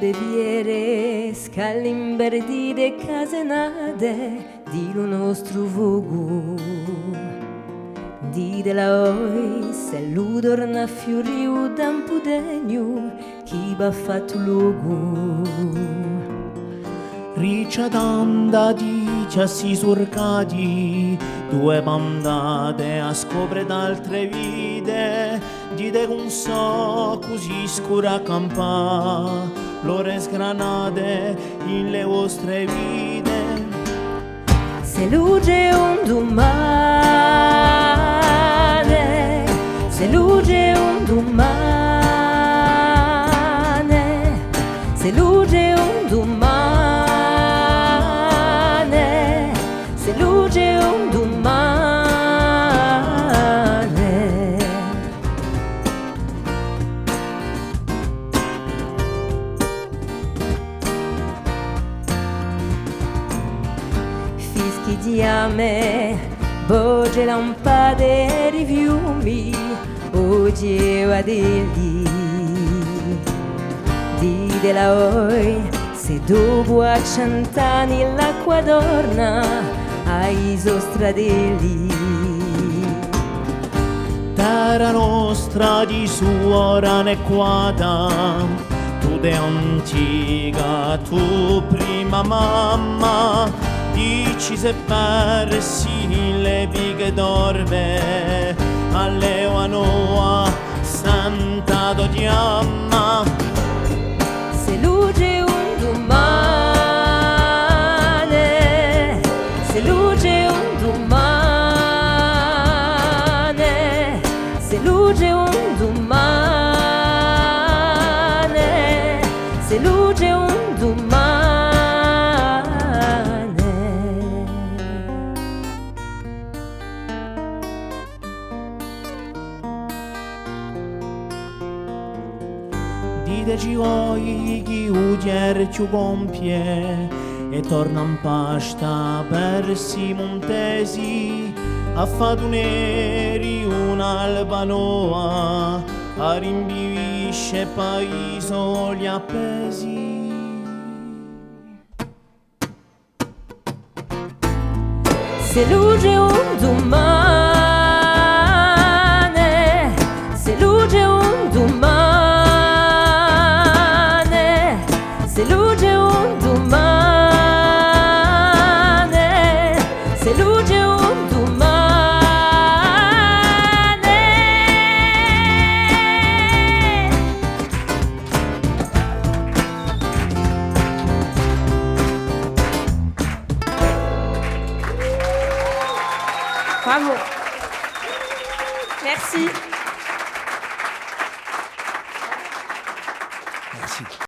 de viere, scalimberdi de casenade, di lo nostro vogu. Di della oi, se l'udor na fioriu dan pudegnu, chi va fatto luogu. Ricciadanda dice si surcati, due bandate a scopre d'altre vite, dite con so così scura campa, l'ore sgranate in le vostre vite. Se luce un domani, se luce un domani, se luce un domani, se luce un domani. Fischi di ame, voce lampade di fiumi, oggi va degli. Di della oi, se dopo a 100 anni l'acqua torna ai sostradelli. Terra nostra di suora nequata, tu de antica, tu prima mamma, dici se persi le bighe dorme, alle noa santa do diamma. Se luce un domani, se luce un domani, se luce un domani, se luce un domani. Diteci voi chi udier ci compie e torna in pasta per si montesi a faduneri un'albanoa a rimbivisce paeso gli appesi. Se luce un domani, se luce un domani, se luce un domani, se luce un domani. Bravo. Merci. Merci.